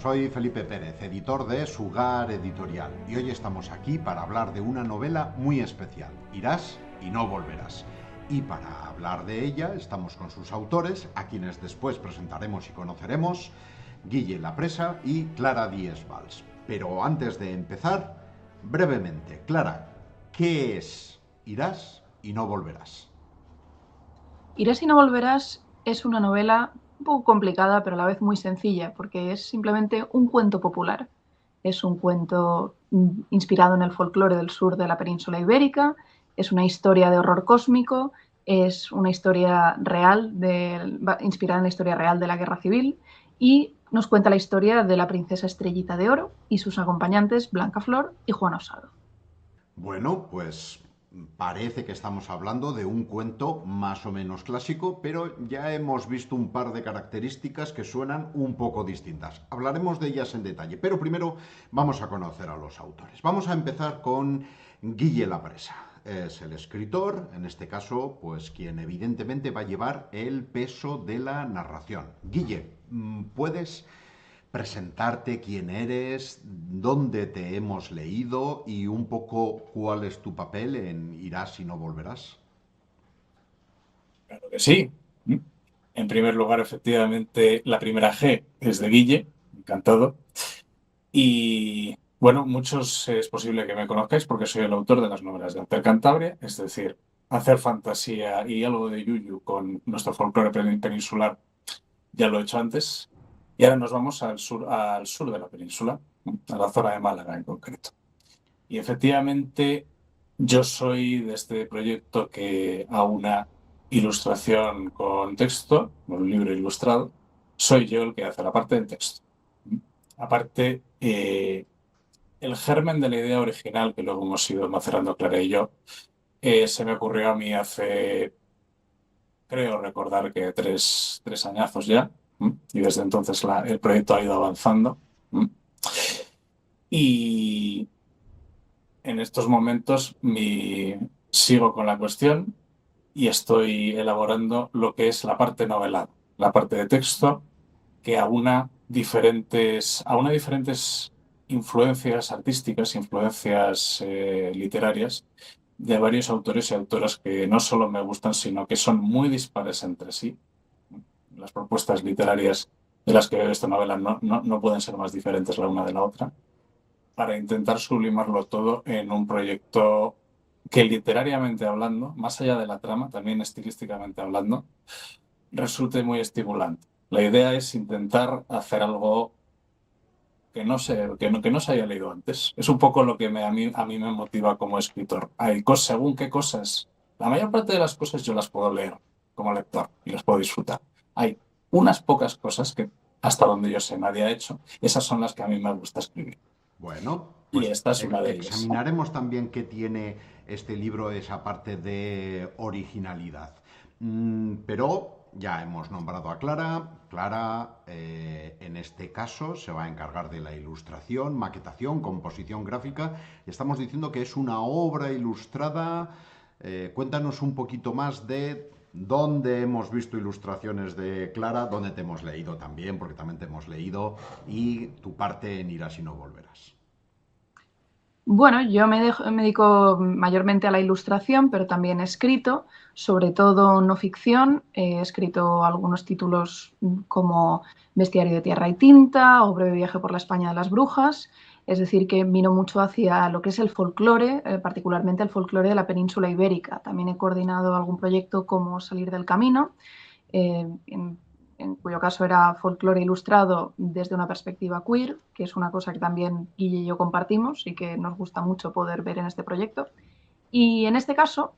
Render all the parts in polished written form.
soy Felipe Pérez, editor de Sugar Editorial, y hoy estamos aquí para hablar de una novela muy especial, Irás y no volverás. Y para hablar de ella estamos con sus autores, a quienes después presentaremos y conoceremos, Guille Lapresa y Clara Díez Valls. Pero antes de empezar, brevemente, Clara, ¿qué es Irás y no volverás? Irás y no volverás es una novela un poco complicada, pero a la vez muy sencilla, porque es simplemente un cuento popular. Es un cuento inspirado en el folclore del sur de la península ibérica, es una historia de horror cósmico, es una historia real, inspirada en la historia real de la Guerra Civil, y nos cuenta la historia de la princesa Estrellita de Oro y sus acompañantes Blanca Flor y Juan Osado. Bueno, pues parece que estamos hablando de un cuento más o menos clásico, pero ya hemos visto un par de características que suenan un poco distintas. Hablaremos de ellas en detalle, pero primero vamos a conocer a los autores. Vamos a empezar con Guille Lapresa. Es el escritor, en este caso, pues quien evidentemente va a llevar el peso de la narración. Guille, ¿puedes presentarte quién eres, dónde te hemos leído y un poco cuál es tu papel en Irás y no volverás? Claro que sí. En primer lugar, efectivamente, la primera G es de Guille, encantado. Y bueno, muchos es posible que me conozcáis porque soy el autor de las novelas de Alter Cantabria, es decir, hacer fantasía y algo de yuyu con nuestro folclore peninsular, ya lo he hecho antes. Y ahora nos vamos al sur de la península, a la zona de Málaga en concreto. Y efectivamente, yo soy de este proyecto que aúna ilustración con texto, con un libro ilustrado. Soy yo el que hace la parte del texto. Aparte, el germen de la idea original, que luego hemos ido macerando Clara y yo, se me ocurrió a mí hace, creo recordar que tres añazos ya. Y desde entonces el proyecto ha ido avanzando. Y en estos momentos sigo con la cuestión y estoy elaborando lo que es la parte novelada, la parte de texto que aúna diferentes influencias artísticas, influencias literarias de varios autores y autoras que no solo me gustan, sino que son muy dispares entre sí. Las propuestas literarias de las que veo esta novela no pueden ser más diferentes la una de la otra, para intentar sublimarlo todo en un proyecto que literariamente hablando, más allá de la trama, también estilísticamente hablando, resulte muy estimulante. La idea es intentar hacer algo que no se haya leído antes. Es un poco lo que a mí me motiva como escritor. Hay cosas, según qué cosas, la mayor parte de las cosas yo las puedo leer como lector y las puedo disfrutar. Hay unas pocas cosas que, hasta donde yo sé, nadie ha hecho. Esas son las que a mí me gusta escribir. Bueno, Y pues esta es una de ellas. examinaremos también qué tiene este libro, esa parte de originalidad. Pero ya hemos nombrado a Clara. Clara, en este caso, se va a encargar de la ilustración, maquetación, composición gráfica. Estamos diciendo que es una obra ilustrada. Cuéntanos un poquito más de dónde hemos visto ilustraciones de Clara, dónde te hemos leído también, porque también te hemos leído, y tu parte en Irás y no volverás. Bueno, yo me dedico mayormente a la ilustración, pero también he escrito, sobre todo no ficción. He escrito algunos títulos como Bestiario de Tierra y Tinta o Breve viaje por la España de las Brujas. Es decir, que miro mucho hacia lo que es el folclore, particularmente el folclore de la península ibérica. También he coordinado algún proyecto como Salir del Camino, eh, en, en cuyo caso era folclore ilustrado desde una perspectiva queer, que es una cosa que también Guille y yo compartimos y que nos gusta mucho poder ver en este proyecto. Y en este caso,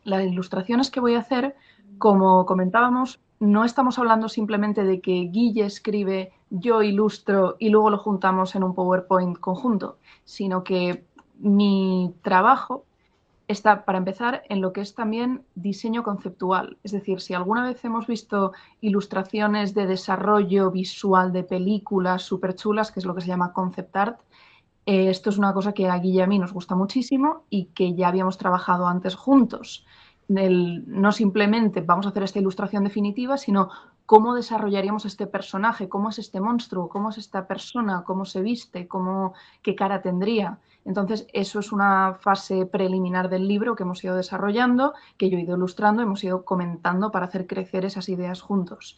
las ilustraciones que voy a hacer, como comentábamos, no estamos hablando simplemente de que Guille escribe, yo ilustro y luego lo juntamos en un PowerPoint conjunto, sino que mi trabajo está, para empezar, en lo que es también diseño conceptual. Es decir, si alguna vez hemos visto ilustraciones de desarrollo visual de películas súper chulas, que es lo que se llama concept art, esto es una cosa que a Guille y a mí nos gusta muchísimo y que ya habíamos trabajado antes juntos. no simplemente vamos a hacer esta ilustración definitiva, sino cómo desarrollaríamos este personaje, cómo es este monstruo, cómo es esta persona, cómo se viste, qué cara tendría. Entonces, eso es una fase preliminar del libro que hemos ido desarrollando, que yo he ido ilustrando, hemos ido comentando para hacer crecer esas ideas juntos.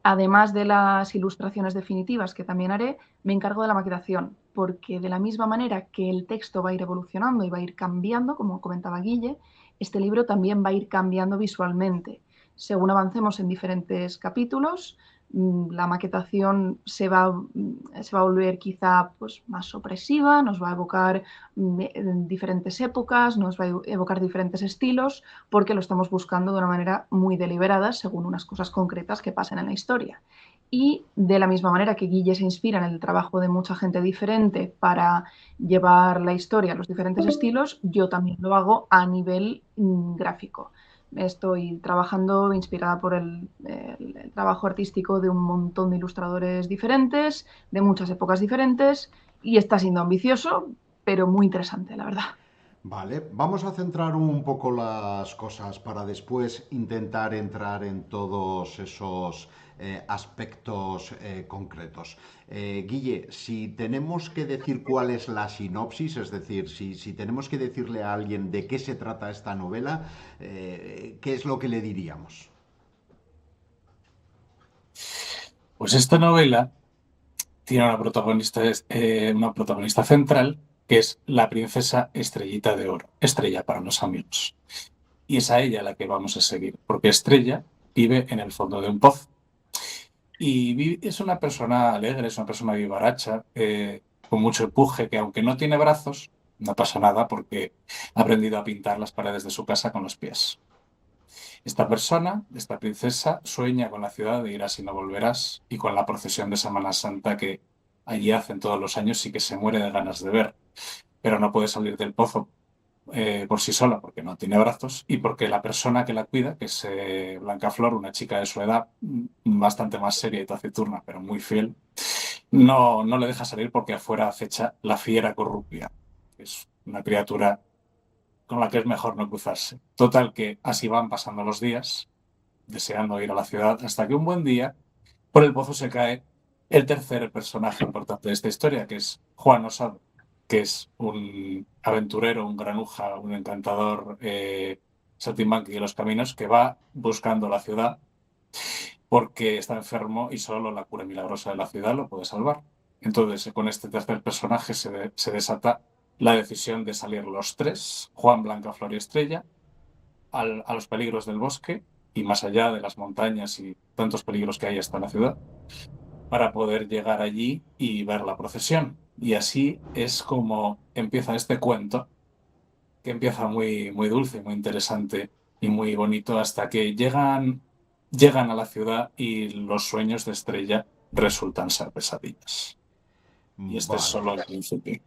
Además de las ilustraciones definitivas que también haré, me encargo de la maquetación, porque de la misma manera que el texto va a ir evolucionando y va a ir cambiando, como comentaba Guille, este libro también va a ir cambiando visualmente. Según avancemos en diferentes capítulos, la maquetación se va a volver quizá pues, más opresiva, nos va a evocar diferentes épocas, nos va a evocar diferentes estilos, porque lo estamos buscando de una manera muy deliberada según unas cosas concretas que pasen en la historia. Y de la misma manera que Guille se inspira en el trabajo de mucha gente diferente para llevar la historia a los diferentes estilos, yo también lo hago a nivel gráfico. Estoy trabajando inspirada por el trabajo artístico de un montón de ilustradores diferentes, de muchas épocas diferentes, y está siendo ambicioso, pero muy interesante, la verdad. Vale, vamos a centrar un poco las cosas para después intentar entrar en todos esos aspectos concretos. Guille, si tenemos que decir cuál es la sinopsis, es decir, si tenemos que decirle a alguien de qué se trata esta novela, ¿qué es lo que le diríamos? Pues esta novela tiene una protagonista central, que es la princesa Estrellita de Oro, Estrella para los amigos. Y es a ella la que vamos a seguir, porque Estrella vive en el fondo de un pozo. Y es una persona alegre, es una persona vivaracha, con mucho empuje, que aunque no tiene brazos, no pasa nada porque ha aprendido a pintar las paredes de su casa con los pies. Esta persona, esta princesa, sueña con la ciudad de Irás y no volverás y con la procesión de Semana Santa que allí hacen todos los años y que se muere de ganas de ver. Pero no puede salir del pozo por sí sola porque no tiene brazos y porque la persona que la cuida, que es Blancaflor, una chica de su edad, bastante más seria y taciturna, pero muy fiel, no le deja salir porque afuera acecha la fiera corrupia, que es una criatura con la que es mejor no cruzarse. Total que así van pasando los días, deseando ir a la ciudad, hasta que un buen día por el pozo se cae el tercer personaje importante de esta historia, que es Juan Osado, que es un aventurero, un granuja, un encantador saltimbanqui de los caminos que va buscando la ciudad porque está enfermo y solo la cura milagrosa de la ciudad lo puede salvar. Entonces, con este tercer personaje se desata la decisión de salir los tres, Juan, Blanca, Flor y Estrella, a los peligros del bosque y más allá de las montañas y tantos peligros que hay hasta la ciudad, para poder llegar allí y ver la procesión. Y así es como empieza este cuento, que empieza muy, muy dulce, muy interesante y muy bonito, hasta que llegan a la ciudad y los sueños de Estrella resultan ser pesadillas. Y este es Vale. solo el principio.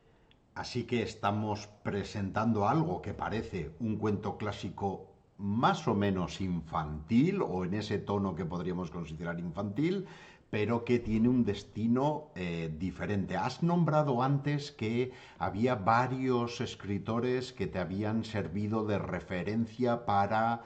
Así que estamos presentando algo que parece un cuento clásico más o menos infantil o en ese tono que podríamos considerar infantil, pero que tiene un destino diferente. Has nombrado antes que había varios escritores que te habían servido de referencia para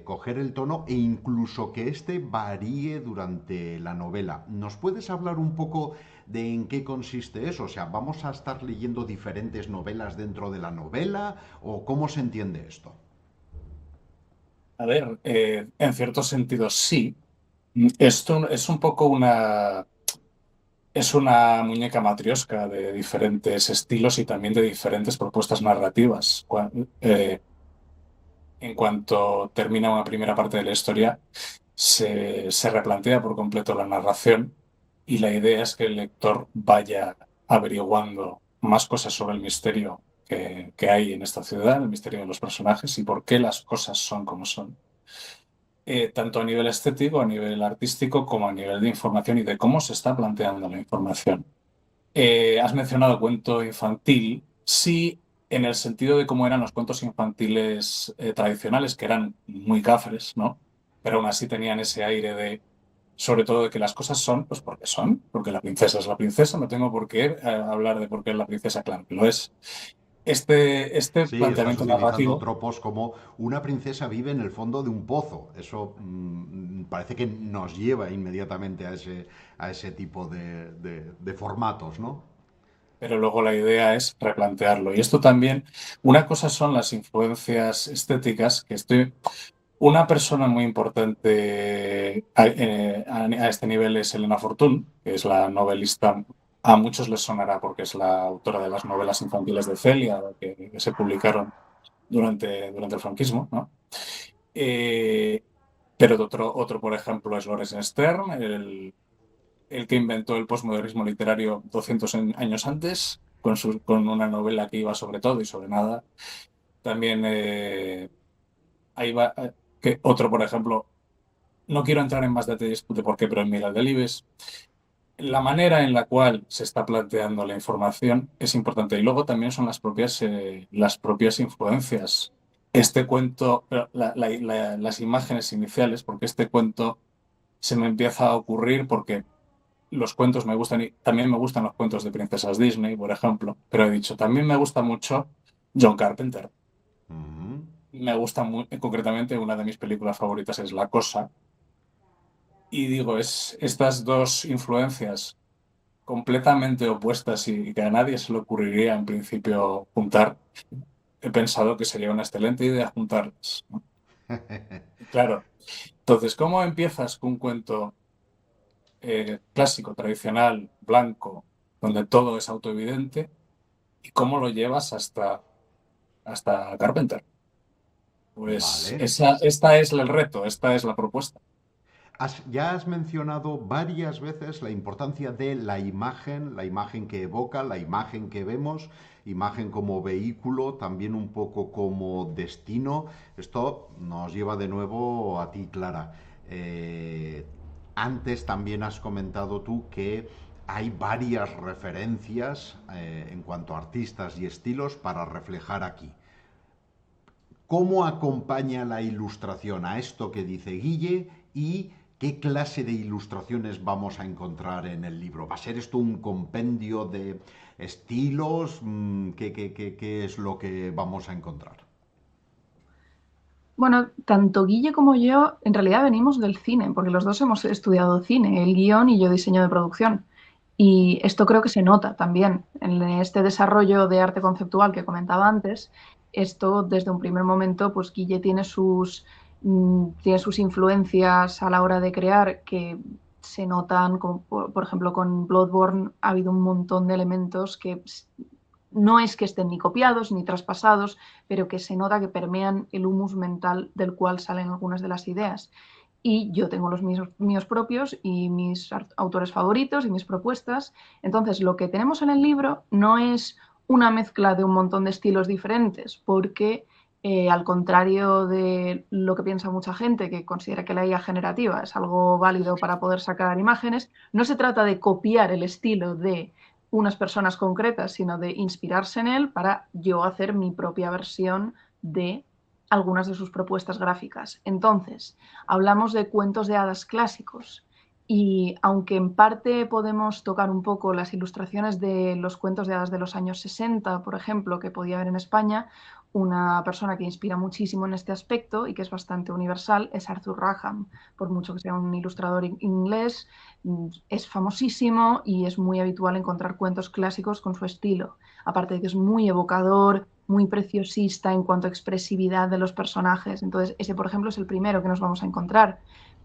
coger el tono e incluso que este varíe durante la novela. ¿Nos puedes hablar un poco de en qué consiste eso? O sea, ¿vamos a estar leyendo diferentes novelas dentro de la novela o cómo se entiende esto? A ver, en cierto sentido sí. Esto es un poco es una muñeca matriosca de diferentes estilos y también de diferentes propuestas narrativas. En cuanto termina una primera parte de la historia, se replantea por completo la narración y la idea es que el lector vaya averiguando más cosas sobre el misterio que hay en esta ciudad, el misterio de los personajes y por qué las cosas son como son. Tanto a nivel estético, a nivel artístico, como a nivel de información y de cómo se está planteando la información. Has mencionado cuento infantil, sí, en el sentido de cómo eran los cuentos infantiles tradicionales, que eran muy cafres, ¿no? Pero aún así tenían ese aire de, sobre todo, de que las cosas son, pues porque son, porque la princesa es la princesa, no tengo por qué hablar de por qué es la princesa, claro, que lo es. este Sí, estás planteamiento utilizando narrativo. tropos como una princesa vive en el fondo de un pozo. Eso parece que nos lleva inmediatamente a ese tipo de formatos, ¿no? Pero luego la idea es replantearlo. Y esto también, una cosa son las influencias estéticas, que estoy, una persona muy importante a este nivel es Elena Fortún, que es la novelista, a muchos les sonará porque es la autora de las novelas infantiles de Celia, que se publicaron durante el franquismo, ¿no? Eh, pero otro, por ejemplo, es Lorenz Stern, el que inventó el postmodernismo literario 200 años antes, con una novela que iba sobre todo y sobre nada. También ahí va, que otro, por ejemplo, no quiero entrar en más detalles de por qué, pero en Miguel Delibes, la manera en la cual se está planteando la información es importante. Y luego también son las propias influencias. Este cuento, las imágenes iniciales, porque este cuento se me empieza a ocurrir porque los cuentos me gustan y también me gustan los cuentos de princesas Disney, por ejemplo, pero he dicho, también me gusta mucho John Carpenter. Ujú. Me gusta muy, concretamente una de mis películas favoritas es La Cosa y digo, es estas dos influencias completamente opuestas y que a nadie se le ocurriría en principio juntar. He pensado que sería una excelente idea juntarlas, ¿no? Claro. Entonces, ¿cómo empiezas con un cuento clásico, tradicional, blanco, donde todo es autoevidente? ¿Y cómo lo llevas hasta Carpenter? Pues Vale. esta es el reto, esta es la propuesta. Ya has mencionado varias veces la importancia de la imagen que evoca, la imagen que vemos, imagen como vehículo, también un poco como destino. Esto nos lleva de nuevo a ti, Clara. Eh, Antes también has comentado tú que hay varias referencias en cuanto a artistas y estilos para reflejar aquí. ¿Cómo acompaña la ilustración a esto que dice Guille y qué clase de ilustraciones vamos a encontrar en el libro? ¿Va a ser esto un compendio de estilos? ¿Qué es lo que vamos a encontrar? Bueno, tanto Guille como yo en realidad venimos del cine, porque los dos hemos estudiado cine, el guión y yo diseño de producción. Y esto creo que se nota también en este desarrollo de arte conceptual que comentaba antes. Esto desde un primer momento, pues Guille tiene sus influencias a la hora de crear que se notan, como por ejemplo con Bloodborne ha habido un montón de elementos que no es que estén ni copiados ni traspasados, pero que se nota que permean el humus mental del cual salen algunas de las ideas. Y yo tengo los míos propios y mis autores favoritos y mis propuestas. Entonces, lo que tenemos en el libro no es una mezcla de un montón de estilos diferentes, porque al contrario de lo que piensa mucha gente, que considera que la IA generativa es algo válido para poder sacar imágenes, no se trata de copiar el estilo de unas personas concretas, sino de inspirarse en él para yo hacer mi propia versión de algunas de sus propuestas gráficas. Entonces, hablamos de cuentos de hadas clásicos y aunque en parte podemos tocar un poco las ilustraciones de los cuentos de hadas de los años 60, por ejemplo, que podía haber en España, una persona que inspira muchísimo en este aspecto y que es bastante universal es Arthur Rackham. Por mucho que sea un ilustrador inglés, es famosísimo y es muy habitual encontrar cuentos clásicos con su estilo. Aparte de que es muy evocador, muy preciosista en cuanto a expresividad de los personajes. Entonces, ese, por ejemplo, es el primero que nos vamos a encontrar.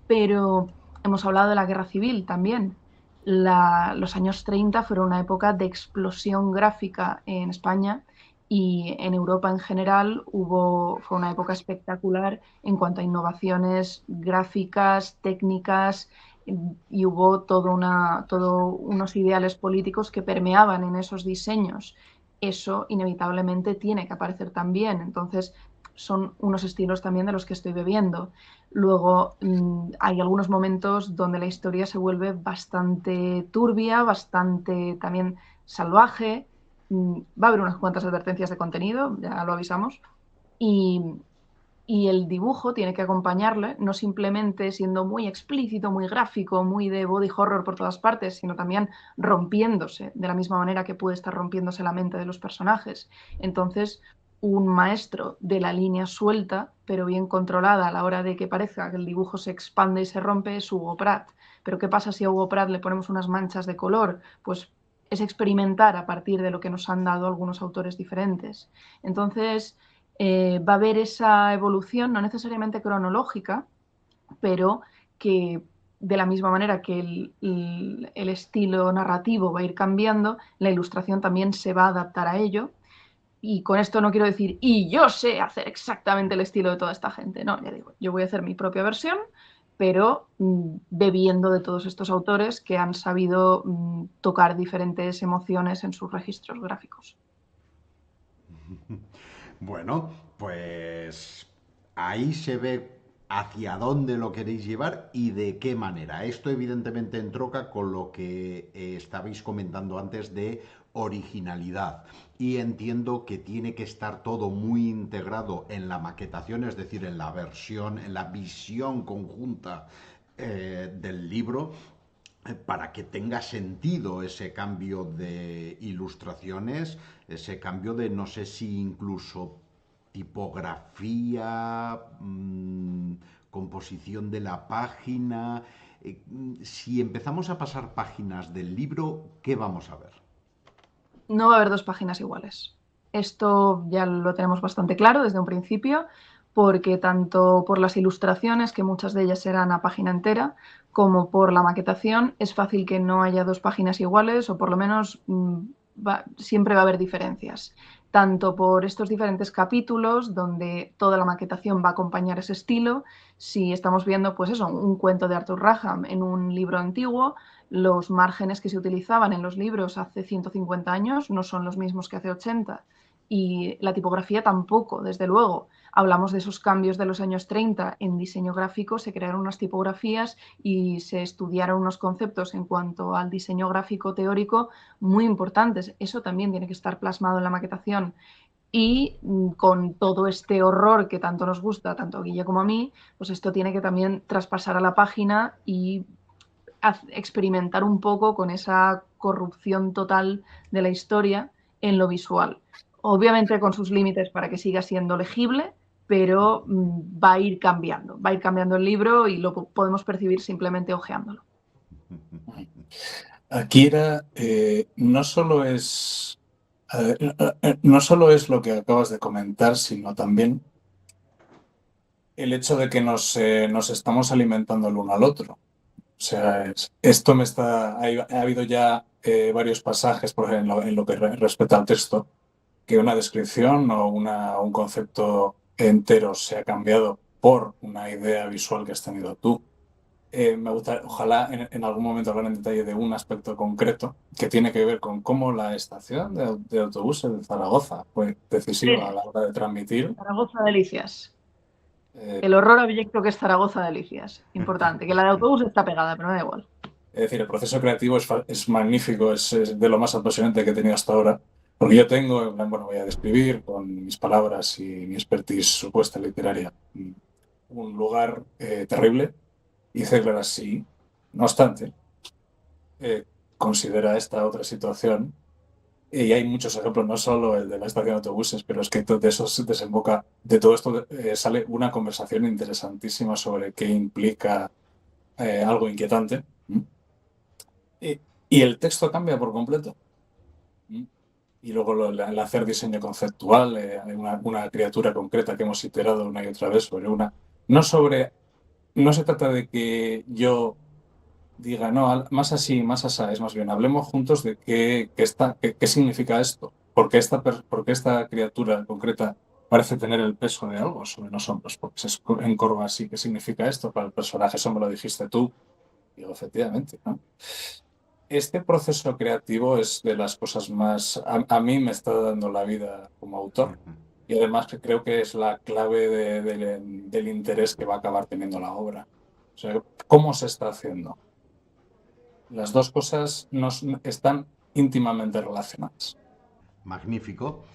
Pero hemos hablado de la guerra civil también. Los años 30 fueron una época de explosión gráfica en España y en Europa en general fue una época espectacular en cuanto a innovaciones gráficas, técnicas, y hubo todo unos ideales políticos que permeaban en esos diseños. Eso inevitablemente tiene que aparecer también. Entonces, son unos estilos también de los que estoy bebiendo. Luego, hay algunos momentos donde la historia se vuelve bastante turbia, bastante también salvaje. Va a haber unas cuantas advertencias de contenido, ya lo avisamos. Y Y el dibujo tiene que acompañarle, no simplemente siendo muy explícito, muy gráfico, muy de body horror por todas partes, sino también rompiéndose, de la misma manera que puede estar rompiéndose la mente de los personajes. Entonces, un maestro de la línea suelta, pero bien controlada a la hora de que parezca que el dibujo se expande y se rompe, es Hugo Pratt. Pero ¿qué pasa si a Hugo Pratt le ponemos unas manchas de color? Pues es experimentar a partir de lo que nos han dado algunos autores diferentes. Entonces, va a haber esa evolución, no necesariamente cronológica, pero que de la misma manera que el estilo narrativo va a ir cambiando, la ilustración también se va a adaptar a ello. Y con esto no quiero decir, y yo sé hacer exactamente el estilo de toda esta gente. No, ya digo, yo voy a hacer mi propia versión, pero bebiendo de todos estos autores que han sabido tocar diferentes emociones en sus registros gráficos. Bueno, pues ahí se ve hacia dónde lo queréis llevar y de qué manera. Esto evidentemente entronca con lo que estabais comentando antes de originalidad. Y entiendo que tiene que estar todo muy integrado en la maquetación, es decir, en la versión, en la visión conjunta del libro, para que tenga sentido ese cambio de ilustraciones, ese cambio de no sé si incluso tipografía, composición de la página. Si empezamos a pasar páginas del libro, ¿qué vamos a ver? No va a haber dos páginas iguales. Esto ya lo tenemos bastante claro desde un principio, porque tanto por las ilustraciones, que muchas de ellas serán a página entera, como por la maquetación, es fácil que no haya dos páginas iguales, o por lo menos siempre va a haber diferencias. Tanto por estos diferentes capítulos, donde toda la maquetación va a acompañar ese estilo. Si estamos viendo, pues eso, un cuento de Arthur Rackham en un libro antiguo, los márgenes que se utilizaban en los libros hace 150 años no son los mismos que hace 80. Y la tipografía tampoco, desde luego. Hablamos de esos cambios de los años 30 en diseño gráfico, se crearon unas tipografías y se estudiaron unos conceptos en cuanto al diseño gráfico teórico muy importantes. Eso también tiene que estar plasmado en la maquetación. Y con todo este horror que tanto nos gusta, tanto a Guille como a mí, pues esto tiene que también traspasar a la página y experimentar un poco con esa corrupción total de la historia en lo visual. Obviamente con sus límites para que siga siendo legible, pero va a ir cambiando el libro y lo podemos percibir simplemente hojeándolo. Akira no solo es lo que acabas de comentar, sino también el hecho de que nos estamos alimentando el uno al otro. O sea, esto ha habido ya varios pasajes, por ejemplo, en lo que respecta al texto, que una descripción o un concepto entero se ha cambiado por una idea visual que has tenido tú. Me gusta, ojalá en algún momento hablar en detalle de un aspecto concreto que tiene que ver con cómo la estación de autobuses de Zaragoza fue decisiva a la hora de transmitir. Zaragoza Delicias. eh, El horror abyecto que es Zaragoza Delicias. Importante, que la de autobús está pegada, pero me da igual. Es decir, el proceso creativo es magnífico, es de lo más apasionante que he tenido hasta ahora, porque yo tengo, bueno, voy a describir con mis palabras y mi expertise supuesta literaria, un lugar terrible, y Zegler así. No obstante, considera esta otra situación, y hay muchos ejemplos, no solo el de la estación de autobuses, pero es que de eso se desemboca, de todo esto sale una conversación interesantísima sobre qué implica algo inquietante. Y el texto cambia por completo. Y luego el hacer diseño conceptual, hay una criatura concreta que hemos iterado una y otra vez sobre una. No sobre. No se trata de que yo diga, no, más así, más así, es más bien, hablemos juntos de qué significa esto. Porque esta criatura concreta parece tener el peso de algo sobre los hombros, porque se encorva así. ¿Qué significa esto para el personaje? Eso me lo dijiste tú. Digo, efectivamente, ¿no? Este proceso creativo es de las cosas más, a mí me está dando la vida como autor y además que creo que es la clave del interés que va a acabar teniendo la obra. O sea, ¿cómo se está haciendo? Las dos cosas están íntimamente relacionadas. Magnífico.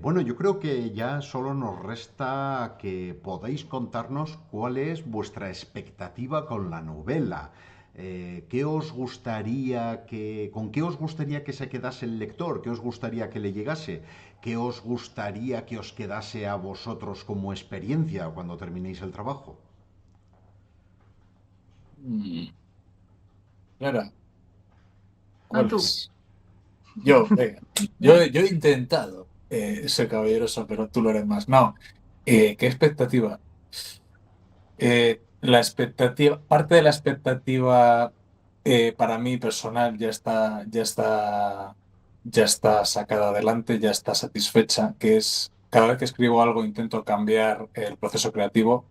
Bueno, yo creo que ya solo nos resta que podáis contarnos cuál es vuestra expectativa con la novela. ¿Qué os gustaría con qué os gustaría que se quedase el lector? ¿Qué os gustaría que le llegase? ¿Qué os gustaría que os quedase a vosotros como experiencia cuando terminéis el trabajo? Mm, Clara, No ¿cuál tú. es? Yo, venga, yo he intentado ser caballeroso, pero tú lo eres más. No, ¿qué expectativa? La expectativa, parte de la expectativa para mí personal ya está sacada adelante, ya está satisfecha, que es cada vez que escribo algo intento cambiar el proceso creativo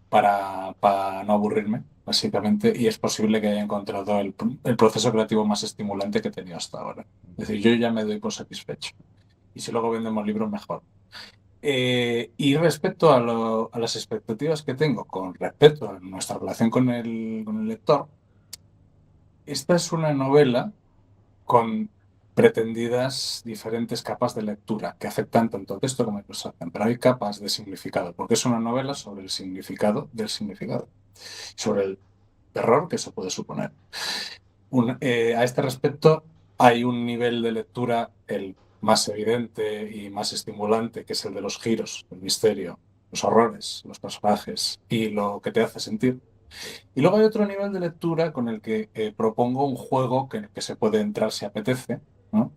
para no aburrirme, básicamente, y es posible que haya encontrado el proceso creativo más estimulante que he tenido hasta ahora. Es decir, yo ya me doy por satisfecho. Y si luego vendemos libros, mejor. Y respecto a las expectativas que tengo con respecto a nuestra relación con el lector, esta es una novela con pretendidas diferentes capas de lectura que afectan tanto al texto como a la ilustración, pero hay capas de significado, porque es una novela sobre el significado del significado, sobre el terror que eso puede suponer. A este respecto, hay un nivel de lectura, el más evidente y más estimulante, que es el de los giros, el misterio, los horrores, los personajes y lo que te hace sentir. Y luego hay otro nivel de lectura con el que propongo un juego que se puede entrar si apetece, ¿no?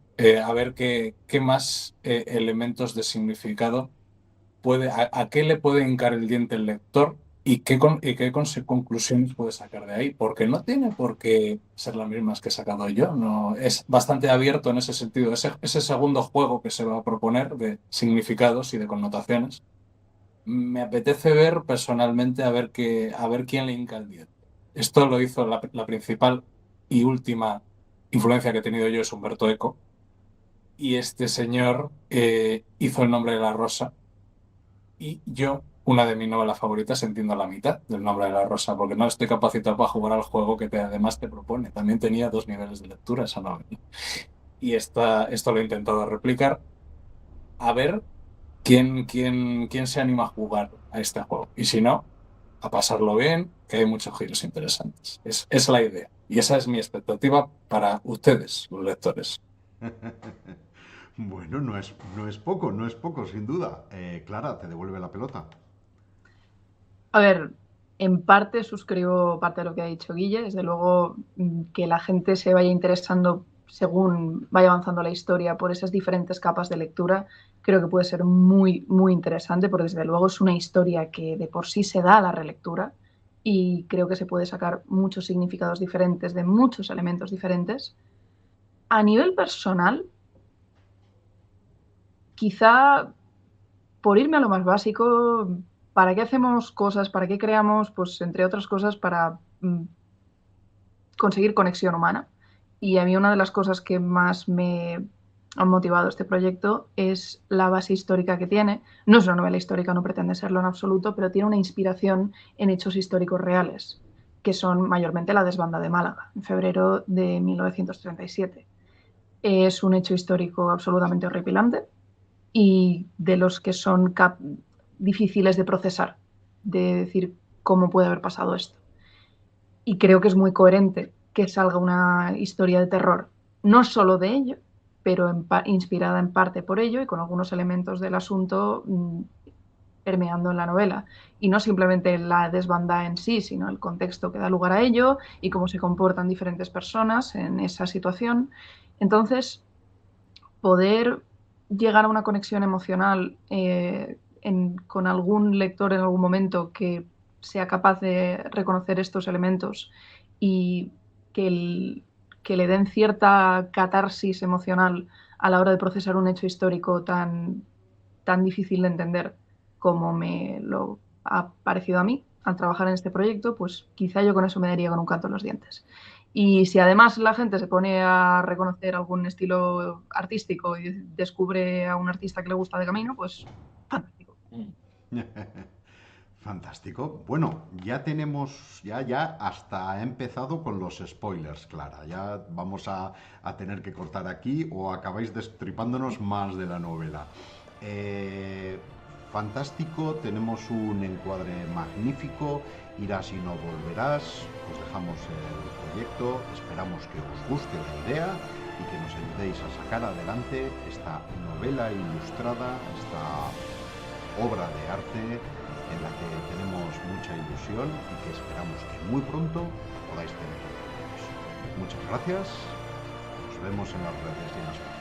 A ver qué más elementos de significado a qué le puede hincar el diente el lector y qué conclusiones puede sacar de ahí, porque no tiene por qué ser las mismas que he sacado yo, no, es bastante abierto en ese sentido. Ese segundo juego que se va a proponer de significados y de connotaciones, me apetece ver personalmente a ver quién le hinca el diente. Esto lo hizo la principal y última influencia que he tenido yo es Humberto Eco, y este señor hizo El nombre de la rosa y yo, una de mis novelas favoritas, entiendo la mitad del Nombre de la Rosa, porque no estoy capacitado para jugar al juego que además te propone. También tenía 2 niveles de lectura esa novela. Y esto lo he intentado replicar, a ver quién se anima a jugar a este juego. Y si no, a pasarlo bien, que hay muchos giros interesantes. Es la idea. Y esa es mi expectativa para ustedes, los lectores. Bueno, no es poco, sin duda. Clara, te devuelve la pelota. A ver, en parte suscribo parte de lo que ha dicho Guille. Desde luego, que la gente se vaya interesando según vaya avanzando la historia por esas diferentes capas de lectura, creo que puede ser muy, muy interesante, porque desde luego es una historia que de por sí se da a la relectura y creo que se puede sacar muchos significados diferentes de muchos elementos diferentes. A nivel personal, quizá por irme a lo más básico, ¿para qué hacemos cosas? ¿Para qué creamos? Pues entre otras cosas para conseguir conexión humana. Y a mí una de las cosas que más me han motivado este proyecto es la base histórica que tiene. No es una novela histórica, no pretende serlo en absoluto, pero tiene una inspiración en hechos históricos reales, que son mayormente la desbanda de Málaga, en febrero de 1937. Es un hecho histórico absolutamente horripilante y de los que son difíciles de procesar, de decir cómo puede haber pasado esto. Y creo que es muy coherente que salga una historia de terror, no solo de ello, pero inspirada en parte por ello y con algunos elementos del asunto permeando en la novela. Y no simplemente la desbanda en sí, sino el contexto que da lugar a ello y cómo se comportan diferentes personas en esa situación. Entonces, poder llegar a una conexión emocional con algún lector en algún momento que sea capaz de reconocer estos elementos y que, que le den cierta catarsis emocional a la hora de procesar un hecho histórico tan difícil de entender como me lo ha parecido a mí al trabajar en este proyecto, pues quizá yo con eso me daría con un canto en los dientes. Y si además la gente se pone a reconocer algún estilo artístico y descubre a un artista que le gusta de camino, pues fantástico. Fantástico. Bueno, ya tenemos, ya hasta ha empezado con los spoilers, Clara. Ya vamos a tener que cortar aquí o acabáis destripándonos más de la novela. Eh, Fantástico, tenemos un encuadre magnífico. Irás y no volverás. Os dejamos el proyecto. Esperamos que os guste la idea y que nos ayudéis a sacar adelante esta novela ilustrada, esta obra de arte en la que tenemos mucha ilusión y que esperamos que muy pronto podáis tener. Muchas gracias. Nos vemos en las redes y en las páginas.